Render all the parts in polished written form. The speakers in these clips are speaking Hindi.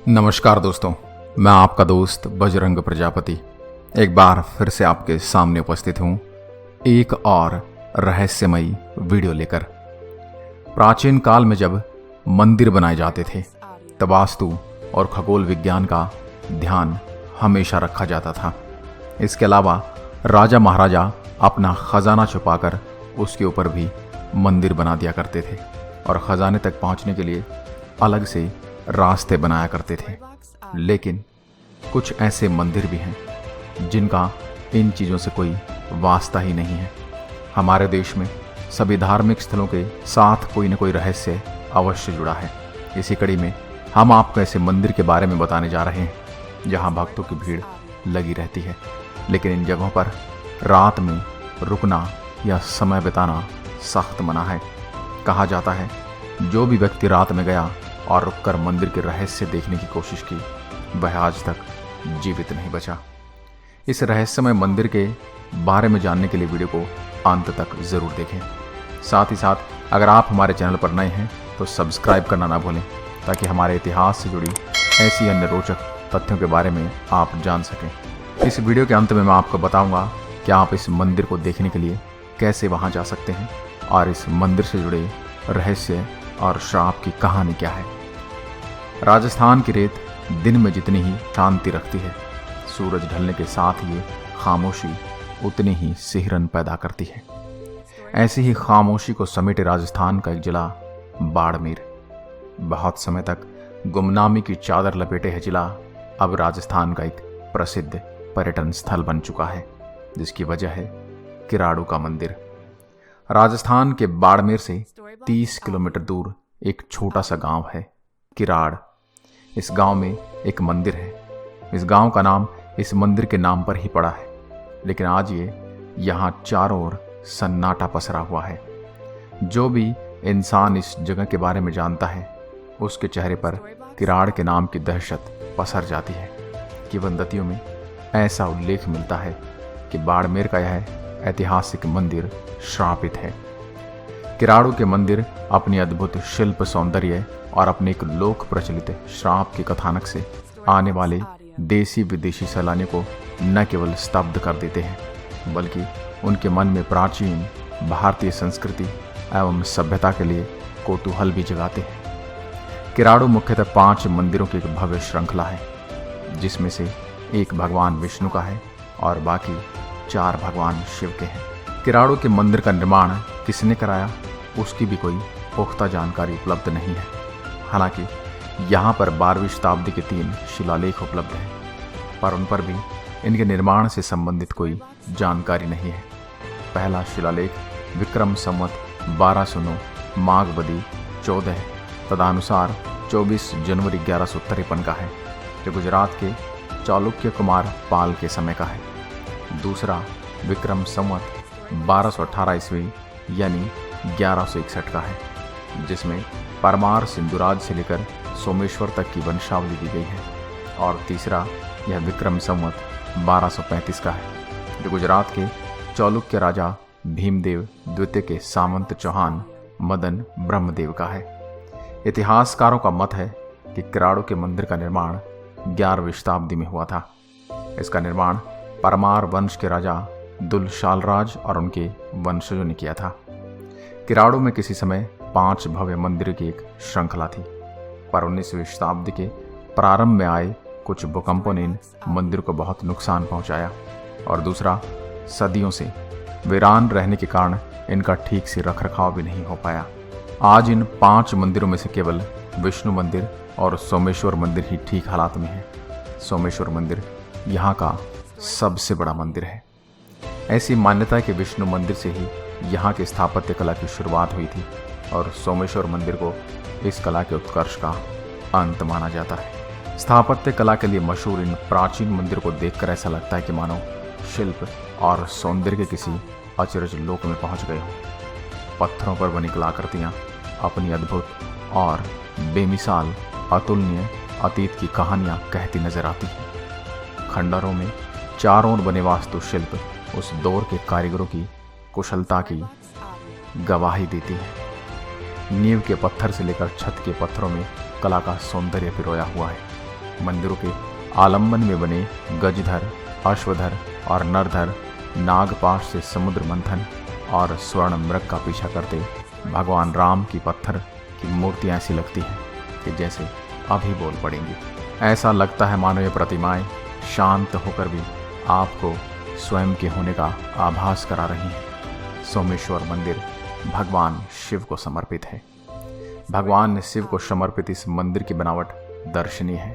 नमस्कार दोस्तों, मैं आपका दोस्त बजरंग प्रजापति एक बार फिर से आपके सामने उपस्थित हूँ एक और रहस्यमयी वीडियो लेकर। प्राचीन काल में जब मंदिर बनाए जाते थे तब वास्तु और खगोल विज्ञान का ध्यान हमेशा रखा जाता था। इसके अलावा राजा महाराजा अपना खजाना छुपाकर उसके ऊपर भी मंदिर बना दिया करते थे और खजाने तक पहुंचने के लिए अलग से रास्ते बनाया करते थे। लेकिन कुछ ऐसे मंदिर भी हैं जिनका इन चीज़ों से कोई वास्ता ही नहीं है। हमारे देश में सभी धार्मिक स्थलों के साथ कोई न कोई रहस्य अवश्य जुड़ा है। इसी कड़ी में हम आपको ऐसे मंदिर के बारे में बताने जा रहे हैं जहां भक्तों की भीड़ लगी रहती है, लेकिन इन जगहों पर रात में रुकना या समय बिताना सख्त मना है। कहा जाता है जो भी व्यक्ति रात में गया और रुककर मंदिर के रहस्य देखने की कोशिश की वह आज तक जीवित नहीं बचा। इस रहस्यमय मंदिर के बारे में जानने के लिए वीडियो को अंत तक जरूर देखें। साथ ही साथ अगर आप हमारे चैनल पर नए हैं तो सब्सक्राइब करना ना भूलें ताकि हमारे इतिहास से जुड़ी ऐसी अन्य रोचक तथ्यों के बारे में आप जान सकें। इस वीडियो के अंत में मैं आपको बताऊंगा कि आप इस मंदिर को देखने के लिए कैसे वहां जा सकते हैं और इस मंदिर से जुड़े रहस्य और श्राप की कहानी क्या है। राजस्थान की रेत दिन में जितनी ही शांति रखती है, सूरज ढलने के साथ ये खामोशी उतनी ही सिहरन पैदा करती है। ऐसी ही खामोशी को समेटे राजस्थान का एक जिला बाड़मेर। बहुत समय तक गुमनामी की चादर लपेटे है जिला अब राजस्थान का एक प्रसिद्ध पर्यटन स्थल बन चुका है, जिसकी वजह है किराड़ू का मंदिर। राजस्थान के बाड़मेर से 30 किलोमीटर दूर एक छोटा सा गांव है किराड़। इस गांव में एक मंदिर है। इस गांव का नाम इस मंदिर के नाम पर ही पड़ा है, लेकिन आज ये यहाँ चारों ओर सन्नाटा पसरा हुआ है। जो भी इंसान इस जगह के बारे में जानता है उसके चेहरे पर किराड़ के नाम की दहशत पसर जाती है। किंवदंतियों में ऐसा उल्लेख मिलता है कि बाड़मेर का यह ऐतिहासिक मंदिर श्रापित है। किराड़ू के मंदिर अपनी अद्भुत शिल्प सौंदर्य और अपने एक लोक प्रचलित श्राप के कथानक से आने वाले देसी विदेशी सैलानियों को न केवल स्तब्ध कर देते हैं बल्कि उनके मन में प्राचीन भारतीय संस्कृति एवं सभ्यता के लिए कौतूहल भी जगाते हैं। किराड़ू मुख्यतः 5 मंदिरों की एक भव्य श्रृंखला है, जिसमें से एक भगवान विष्णु का है और बाकी 4 भगवान शिव के हैं। किराड़ू के मंदिर का निर्माण किसने कराया उसकी भी कोई पुख्ता जानकारी उपलब्ध नहीं है। हालांकि यहाँ पर 12वीं शताब्दी के 3 शिलालेख उपलब्ध हैं, पर उन पर भी इनके निर्माण से संबंधित कोई जानकारी नहीं है। पहला शिलालेख विक्रम संवत 1209 माघ बदी 14 तदानुसार 24 जनवरी 1153 का है, जो गुजरात के चालुक्य कुमार पाल के समय का है। दूसरा विक्रम संवत 1218 ईस्वी यानी 1161 का है, जिसमें परमार सिंधुराज से लेकर सोमेश्वर तक की वंशावली दी गई है। और तीसरा यह विक्रम संवत 1235 का है, जो गुजरात के चालुक्य राजा भीमदेव द्वितीय के सामंत चौहान मदन ब्रह्मदेव का है। इतिहासकारों का मत है कि किराड़ू के मंदिर का निर्माण 11वीं शताब्दी में हुआ था। इसका निर्माण परमार वंश के राजा दुलशालराज और उनके वंशजों ने किया था। किराड़ू में किसी समय 5 भव्य मंदिर की एक श्रृंखला थी, पर 19वीं शताब्दी के प्रारंभ में आए कुछ भूकंपों ने इन मंदिर को बहुत नुकसान पहुंचाया और दूसरा सदियों से वीरान रहने के कारण इनका ठीक से रखरखाव भी नहीं हो पाया। आज इन 5 मंदिरों में से केवल विष्णु मंदिर और सोमेश्वर मंदिर ही ठीक हालात में है। सोमेश्वर मंदिर यहाँ का सबसे बड़ा मंदिर है। ऐसी मान्यता है कि विष्णु मंदिर से ही यहाँ की स्थापत्य कला की शुरुआत हुई थी और सोमेश्वर मंदिर को इस कला के उत्कर्ष का अंत माना जाता है। स्थापत्य कला के लिए मशहूर इन प्राचीन मंदिर को देखकर ऐसा लगता है कि मानो शिल्प और सौंदर्य के किसी अचरज लोक में पहुंच गए हों। पत्थरों पर बनी कलाकृतियाँ अपनी अद्भुत और बेमिसाल अतुलनीय अतीत की कहानियाँ कहती नजर आती हैं। खंडरों में चारों ओर बने वास्तुशिल्प उस दौर के कारीगरों की कुशलता की गवाही देती है। नींव के पत्थर से लेकर छत के पत्थरों में कला का सौंदर्य पिरोया हुआ है। मंदिरों के आलंबन में बने गजधर, अश्वधर और नरधर नागपाश से समुद्र मंथन और स्वर्ण मृग का पीछा करते भगवान राम की पत्थर की मूर्तियां ऐसी लगती हैं कि जैसे अभी बोल पड़ेंगी। ऐसा लगता है मानो ये प्रतिमाएं शांत होकर भी आपको स्वयं के होने का आभास करा रही हैं। सोमेश्वर मंदिर भगवान शिव को समर्पित है। भगवान शिव को समर्पित इस मंदिर की बनावट दर्शनीय है।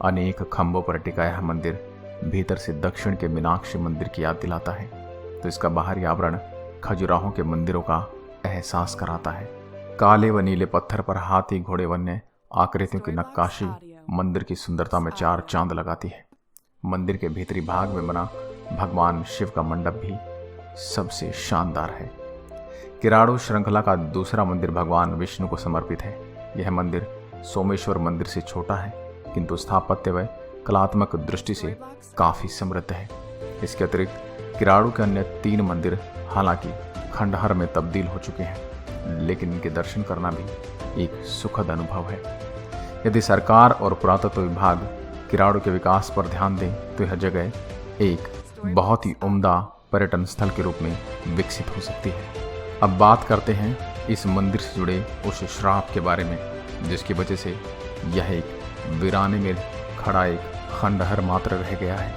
अनेक खंभों पर टिका यह मंदिर भीतर से दक्षिण के मीनाक्षी मंदिर की याद दिलाता है, तो इसका बाहरी आवरण खजुराहों के मंदिरों का एहसास कराता है। काले व नीले पत्थर पर हाथी, घोड़े, वन्य आकृतियों की नक्काशी मंदिर की सुंदरता में चार चांद लगाती है। मंदिर के भीतरी भाग में बना भगवान शिव का मंडप भी सबसे शानदार है। किराड़ू श्रृंखला का दूसरा मंदिर भगवान विष्णु को समर्पित है। यह मंदिर सोमेश्वर मंदिर से छोटा है, किंतु स्थापत्य व कलात्मक दृष्टि से काफी समृद्ध है। इसके अतिरिक्त किराड़ू के अन्य 3 मंदिर हालांकि खंडहर में तब्दील हो चुके हैं, लेकिन इनके दर्शन करना भी एक सुखद अनुभव है। यदि सरकार और पुरातत्व विभाग किराड़ू के विकास पर ध्यान दें तो यह जगह एक बहुत ही उम्दा पर्यटन स्थल के रूप में विकसित हो सकती है। अब बात करते हैं इस मंदिर से जुड़े उस श्राप के बारे में, जिसकी वजह से यह एक वीराने में खड़ा एक खंडहर मात्र रह गया है।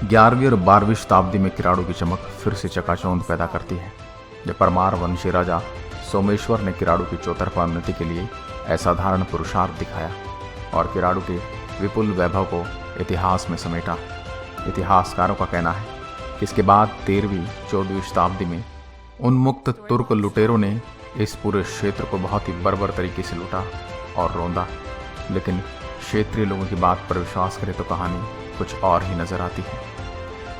11वीं और 12वीं शताब्दी में किराड़ू की चमक फिर से चकाचौंध पैदा करती है, जब परमार वंशी राजा सोमेश्वर ने किराड़ू की चौतरफा उन्नति के लिए असाधारण पुरुषार्थ दिखाया और किराड़ू के विपुल वैभव को इतिहास में समेटा। इतिहासकारों का कहना है कि इसके बाद 13वीं-14वीं शताब्दी में उन्मुक्त तुर्क लुटेरों ने इस पूरे क्षेत्र को बहुत ही बर्बर तरीके से लूटा और रौंदा, लेकिन क्षेत्रीय लोगों की बात पर विश्वास करें तो कहानी कुछ और ही नजर आती है।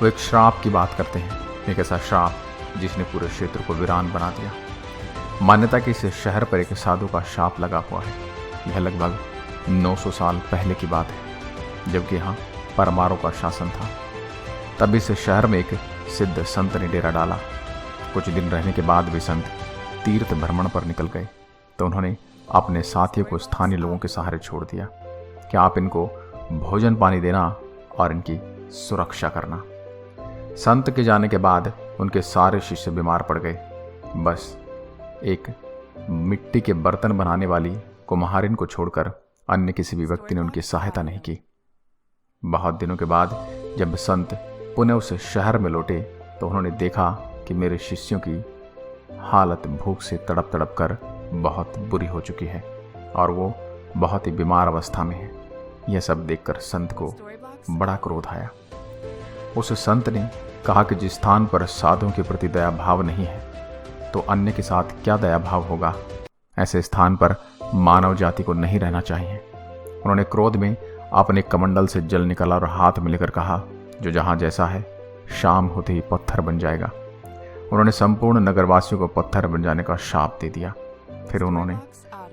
वो एक श्राप की बात करते हैं, एक ऐसा श्राप जिसने पूरे क्षेत्र को वीरान बना दिया। मान्यता कि इस शहर पर एक साधु का शाप लगा हुआ है। यह लगभग 900 साल पहले की बात है, जबकि यहाँ परमारों का शासन था। तब इस शहर में एक सिद्ध संत ने डेरा डाला। कुछ दिन रहने के बाद वे संत तीर्थ भ्रमण पर निकल गए, तो उन्होंने अपने साथियों को स्थानीय लोगों के सहारे छोड़ दिया कि आप इनको भोजन पानी देना और इनकी सुरक्षा करना। संत के जाने के बाद उनके सारे शिष्य बीमार पड़ गए। बस एक मिट्टी के बर्तन बनाने वाली कुम्हारिन को छोड़कर अन्य किसी भी व्यक्ति ने उनकी सहायता नहीं की। बहुत दिनों के बाद जब संत पुनः उस शहर में लौटे तो उन्होंने देखा कि मेरे शिष्यों की हालत भूख से तड़प तड़प कर बहुत बुरी हो चुकी है और वो बहुत ही बीमार अवस्था में है। यह सब देखकर संत को बड़ा क्रोध आया। उस संत ने कहा कि जिस स्थान पर साधुओं के प्रति दया भाव नहीं है तो अन्य के साथ क्या दया भाव होगा। ऐसे स्थान पर मानव जाति को नहीं रहना चाहिए। उन्होंने क्रोध में अपने कमंडल से जल निकाला और हाथ में लेकर कहा, जो जहां जैसा है शाम होते ही पत्थर बन जाएगा। उन्होंने संपूर्ण नगरवासियों को पत्थर बन जाने का शाप दे दिया। फिर उन्होंने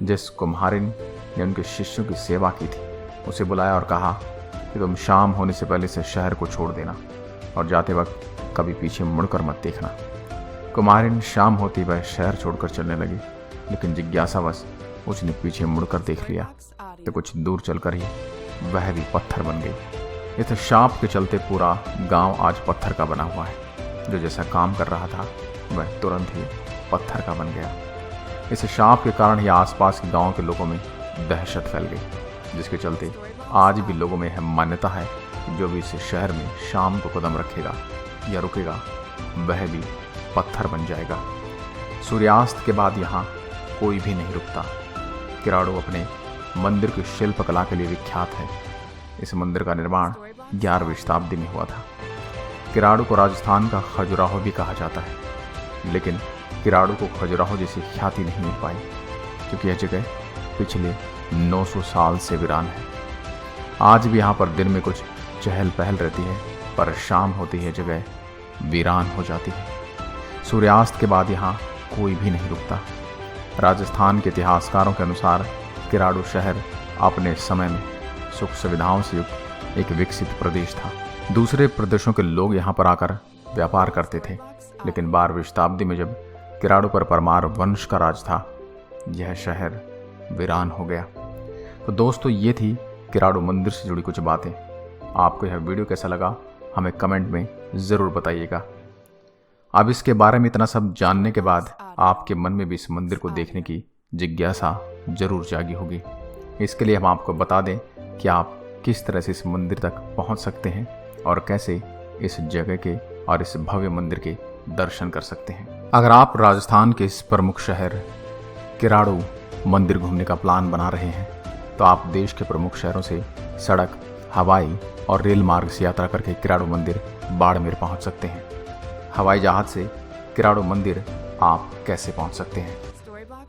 जिस कुम्हारिन ने उनके शिष्यों की सेवा की थी उसे बुलाया और कहा कि तुम शाम होने से पहले से शहर को छोड़ देना और जाते वक्त कभी पीछे मुड़कर मत देखना। कुम्हारिन शाम होती वह शहर छोड़कर चलने लगी, लेकिन जिज्ञासावश उसने पीछे मुड़कर देख लिया तो कुछ दूर चलकर ही वह भी पत्थर बन गई। इस शाप के चलते पूरा गांव आज पत्थर का बना हुआ है। जो जैसा काम कर रहा था वह तुरंत ही पत्थर का बन गया। इस शाप के कारण ही आसपास के गांव के लोगों में दहशत फैल गई, जिसके चलते आज भी लोगों में यह मान्यता है कि जो भी इस शहर में शाम को कदम रखेगा या रुकेगा वह भी पत्थर बन जाएगा। सूर्यास्त के बाद यहाँ कोई भी नहीं रुकता। किराड़ू अपने मंदिर की शिल्पकला के लिए विख्यात है। इस मंदिर का निर्माण 11वीं शताब्दी में हुआ था। किराड़ू को राजस्थान का खजुराहो भी कहा जाता है, लेकिन किराड़ू को खजुराहो जैसी ख्याति नहीं मिल पाई क्योंकि यह जगह पिछले 900 साल से वीरान है। आज भी यहाँ पर दिन में कुछ चहल पहल रहती है, पर शाम होती है जगह वीरान हो जाती है। सूर्यास्त के बाद यहाँ कोई भी नहीं रुकता। राजस्थान के इतिहासकारों के अनुसार किराड़ू शहर अपने समय में सुख सुविधाओं से युक्त एक विकसित प्रदेश था। दूसरे प्रदेशों के लोग यहाँ पर आकर व्यापार करते थे, लेकिन 12वीं शताब्दी में जब किराड़ू पर परमार वंश का राज था, यह शहर वीरान हो गया। तो दोस्तों, ये थी किराड़ू मंदिर से जुड़ी कुछ बातें। आपको यह वीडियो कैसा लगा हमें कमेंट में ज़रूर बताइएगा। अब इसके बारे में इतना सब जानने के बाद आपके मन में भी इस मंदिर को देखने की जिज्ञासा जरूर जागी होगी। इसके लिए हम आपको बता दें कि आप किस तरह से इस मंदिर तक पहुंच सकते हैं और कैसे इस जगह के और इस भव्य मंदिर के दर्शन कर सकते हैं। अगर आप राजस्थान के इस प्रमुख शहर किराड़ू मंदिर घूमने का प्लान बना रहे हैं तो आप देश के प्रमुख शहरों से सड़क, हवाई और रेल मार्ग से यात्रा करके किराड़ू मंदिर बाड़मेर पहुंच सकते हैं। हवाई जहाज से किराड़ू मंदिर आप कैसे पहुंच सकते हैं?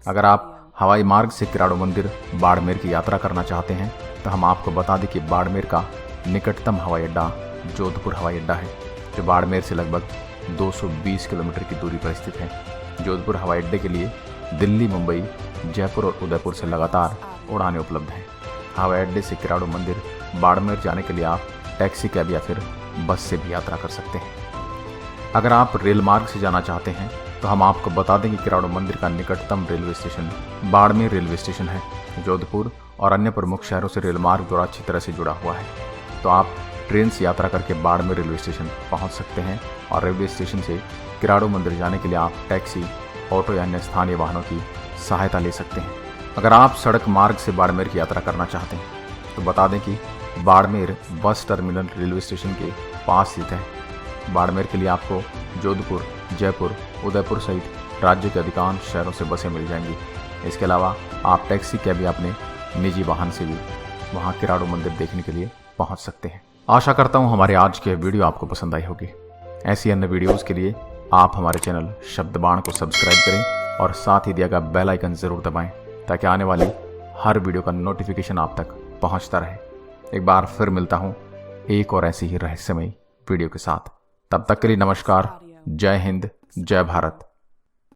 अगर आप हवाई मार्ग से किराड़ू मंदिर बाड़मेर की यात्रा करना चाहते हैं तो हम आपको बता दें कि बाड़मेर का निकटतम हवाई अड्डा जोधपुर हवाई अड्डा है, जो बाड़मेर से लगभग 220 किलोमीटर की दूरी पर स्थित है। जोधपुर हवाई अड्डे के लिए दिल्ली, मुंबई, जयपुर और उदयपुर से लगातार उड़ानें उपलब्ध हैं। हवाई अड्डे से किराड़ू मंदिर बाड़मेर जाने के लिए आप टैक्सी, कैब या फिर बस से भी यात्रा कर सकते हैं। अगर आप रेल मार्ग से जाना चाहते हैं तो हम आपको बता दें कि किराड़ू मंदिर का निकटतम railway station Barmer railway station है। जोधपुर और अन्य प्रमुख शहरों से रेल मार्ग द्वारा अच्छी तरह से जुड़ा हुआ है, तो आप ट्रेन से यात्रा करके बाड़मेर रेलवे स्टेशन पहुंच सकते हैं और रेलवे स्टेशन से किराड़ू मंदिर जाने के लिए आप टैक्सी, ऑटो या अन्य स्थानीय वाहनों की सहायता ले सकते हैं। अगर आप सड़क मार्ग से बाड़मेर की यात्रा करना चाहते हैं तो बता दें कि Barmer bus terminal railway station के पास स्थित है। बाड़मेर के लिए आपको जोधपुर, जयपुर, उदयपुर सहित राज्य के अधिकांश शहरों से बसें मिल जाएंगी। इसके अलावा आप टैक्सी, कैब या अपने निजी वाहन से भी वहां किराड़ू मंदिर देखने के लिए पहुंच सकते हैं। आशा करता हूं हमारे आज के वीडियो आपको पसंद आई होगी। ऐसी अन्य वीडियोस के लिए आप हमारे चैनल शब्दबाण को सब्सक्राइब करें और साथ ही दिया गया बेल आइकन जरूर दबाएं ताकि आने वाली हर वीडियो का नोटिफिकेशन आप तक पहुंचता रहे। एक बार फिर मिलता हूं एक और ऐसी ही रहस्यमयी वीडियो के साथ। तब तक के लिए नमस्कार। जय हिंद, जय भारत।